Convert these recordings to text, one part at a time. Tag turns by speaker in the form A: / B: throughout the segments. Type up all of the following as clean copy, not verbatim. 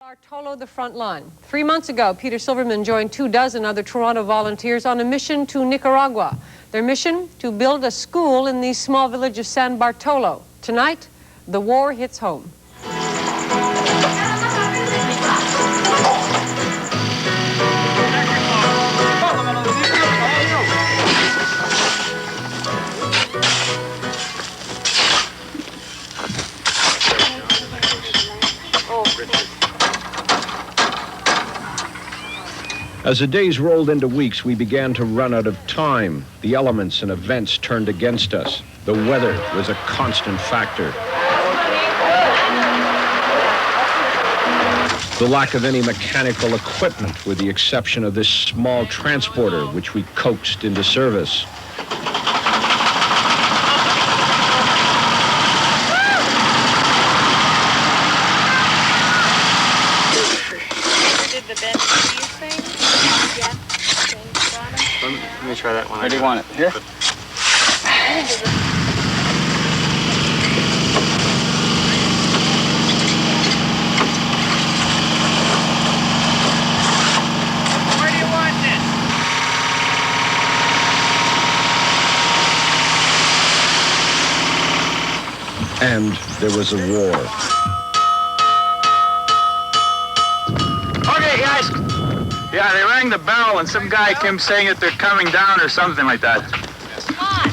A: Bartolo, the front line. 3 months ago, Peter Silverman joined 24 other Toronto volunteers on a mission to Nicaragua. Their mission, to build a school in the small village of San Bartolo. Tonight, the war hits home.
B: As the days rolled into weeks, we began to run out of time. The elements and events turned against us. The weather was a constant factor. The lack of any mechanical equipment, with the exception of this small transporter, which we coaxed into service.
C: Let me try that one.
D: Where do you want it? Here?
C: Where do you want this?
B: And there was a war.
D: Okay, guys. Yeah, they rang the bell and some guy came saying that they're coming down or something like that.
C: Come on.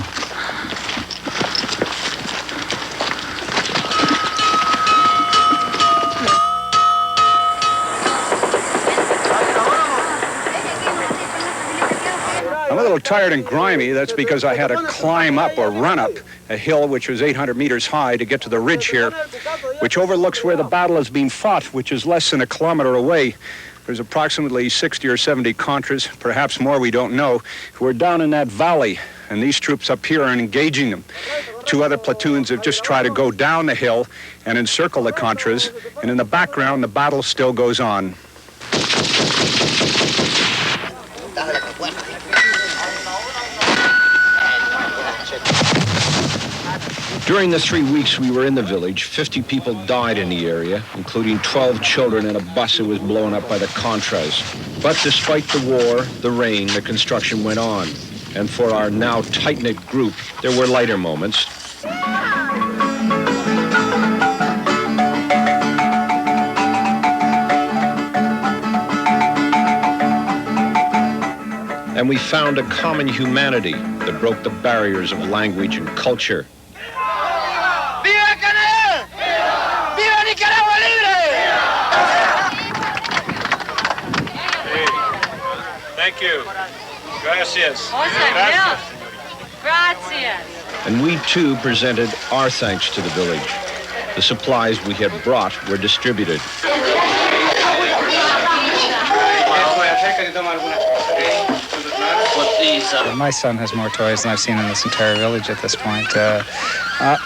E: I'm a little tired and grimy. That's because I had to climb up or run up a hill which was 800 meters high to get to the ridge here, which overlooks where the battle is being fought, which is less than a kilometer away. There's approximately 60 or 70 Contras, perhaps more, we don't know, who are down in that valley, and these troops up here are engaging them. 2 other platoons have just tried to go down the hill and encircle the Contras, and in the background, the battle still goes on.
B: During the 3 weeks we were in the village, 50 people died in the area, including 12 children in a bus that was blown up by the Contras. But despite the war, the rain, the construction went on. And for our now tight-knit group, there were lighter moments. And we found a common humanity that broke the barriers of language and culture.
C: ¡Viva Canadá! ¡Viva Nicaragua libre!
D: Thank you. Gracias.
C: Gracias.
B: And we too presented our thanks to the village. The supplies we had brought were distributed.
F: My son has more toys than I've seen in this entire village at this point.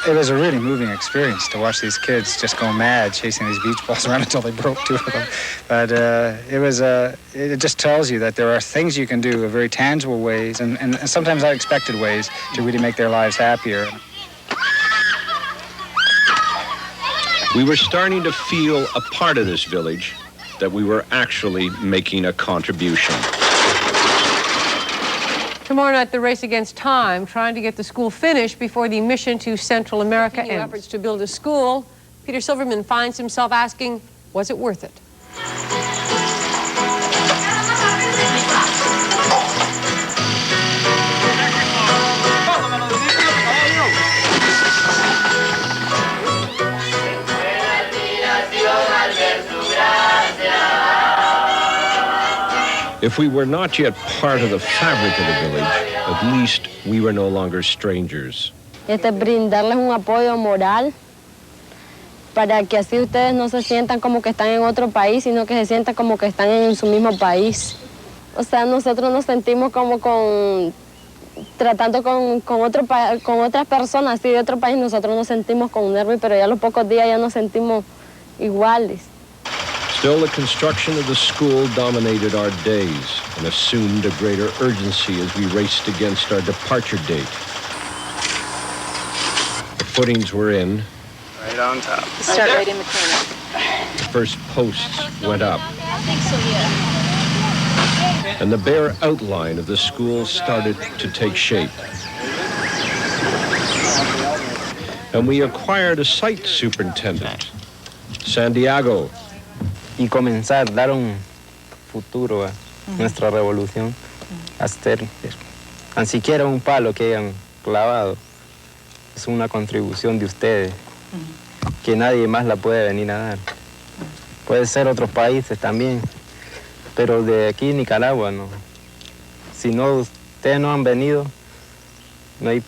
F: It was a really moving experience to watch these kids just go mad chasing these beach balls around until they broke 2 of them. But it just tells you that there are things you can do in very tangible ways and sometimes unexpected ways to really make their lives happier.
B: We were starting to feel a part of this village, that we were actually making a contribution.
A: Tomorrow night, the race against time, trying to get the school finished before the mission to Central America ends. Efforts to build a school, Peter Silverman finds himself asking, was it worth it?
B: If we were not yet part of the fabric of the village, at least we were no longer strangers.
G: Brindarles un apoyo moral para que así ustedes no se sientan como que están en otro país, sino que se sientan como que están en su mismo país. O sea, nosotros nos sentimos como tratando con otras personas así de otro país, nosotros nos sentimos con nervios, pero ya a los pocos días ya nos sentimos iguales.
B: Still, the construction of the school dominated our days and assumed a greater urgency as we raced against our departure date. The footings were in.
D: Right on top.
G: Start right in between it.
B: first posts went up. And the bare outline of the school started to take shape. And we acquired a site superintendent, Santiago.
H: Y comenzar, dar un futuro a nuestra revolución, hacer tan siquiera un palo que hayan clavado. Es una contribución de ustedes, que nadie más la puede venir a dar. Puede ser otros países también, pero de aquí Nicaragua no. Si no, ustedes no han venido, no hay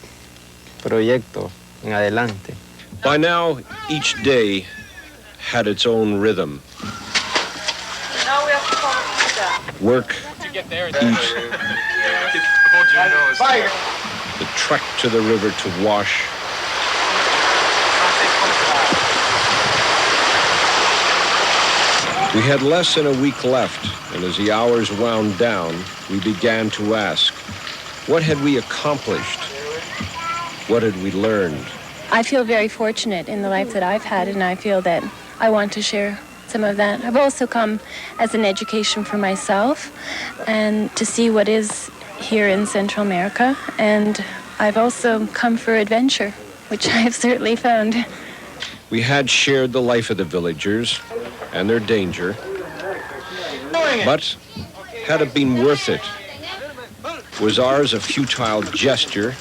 H: proyecto en adelante.
B: By now, each day had its own rhythm. Work, eat, the trek to the river to wash. We had less than a week left, and as the hours wound down, we began to ask, what had we accomplished? What had we learned?
I: I feel very fortunate in the life that I've had, and I feel that I want to share some of that. I've also come as an education for myself and to see what is here in Central America, and I've also come for adventure, which I have certainly found.
B: We had shared the life of the villagers and their danger, but had it been worth it? Was ours a futile gesture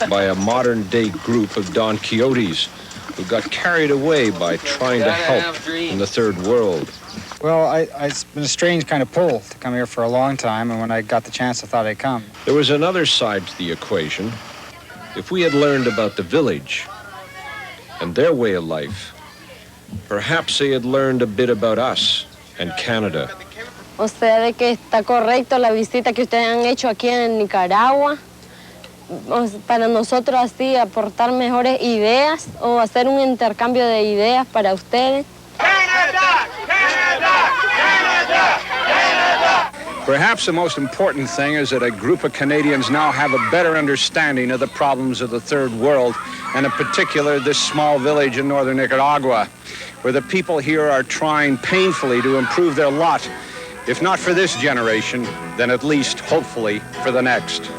B: by a modern-day group of Don Quixotes who got carried away by trying to help in the third world?
F: Well, it's been a strange kind of pull to come here for a long time, and when I got the chance, I thought I'd come.
B: There was another side to the equation. If we had learned about the village and their way of life, perhaps they had learned a bit about us and Canada.
G: O sea, de que está correcto la visita que ustedes han hecho aquí en Nicaragua, para nosotros así aportar mejores ideas o hacer un intercambio de ideas para ustedes.
C: Canada! Canada! Canada! Canada!
E: Perhaps the most important thing is that a group of Canadians now have a better understanding of the problems of the third world, and in particular this small village in northern Nicaragua, where the people here are trying painfully to improve their lot, if not for this generation, then at least, hopefully, for the next.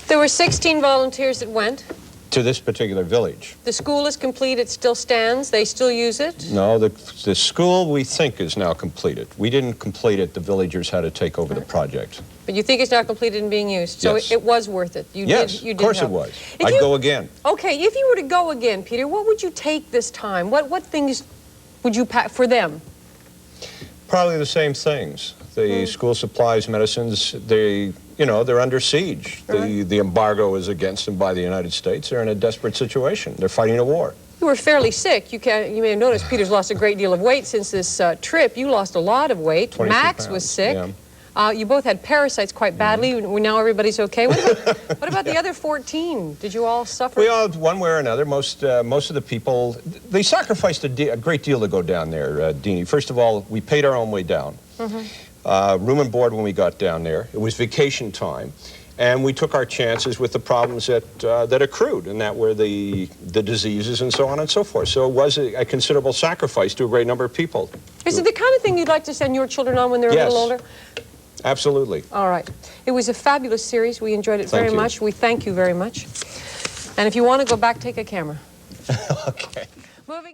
A: There were 16 volunteers that went.
B: To this particular village.
A: The school is complete, it still stands, they still use it?
B: No, the school we think is now completed. We didn't complete it, the villagers had to take over the project.
A: But you think it's now completed and being used? So
B: Yes.
A: it was worth it? You
B: Yes,
A: did
B: of course
A: help.
B: it was.
A: If
B: I'd
A: you-
B: go again.
A: Okay, if you were to go again, Peter, what would you take this time? What things would you pack for them?
B: Probably the same things. The school supplies, medicines, they're under siege. The embargo is against them by the United States. They're in a desperate situation. They're fighting a war.
A: You were fairly sick. You may have noticed Peter's lost a great deal of weight since this trip. You lost a lot of weight.
B: 22
A: Max was
B: pounds,
A: sick.
B: yeah.
A: You both had parasites quite badly. Now everybody's okay. What about the other 14? Did you all suffer?
B: We all, one way or another, most of the people, they sacrificed a great deal to go down there, Deanie. First of all, we paid our own way down. Room and board when we got down there. It was vacation time. And we took our chances with the problems that accrued, and that were the diseases and so on and so forth. So it was a considerable sacrifice to a great number of people.
A: Is it the kind of thing you'd like to send your children on when they're a little older?
B: Absolutely.
A: All right. It was a fabulous series. We enjoyed it very much. We thank you very much. And if you want to go back, take a camera.
B: Okay.
A: Moving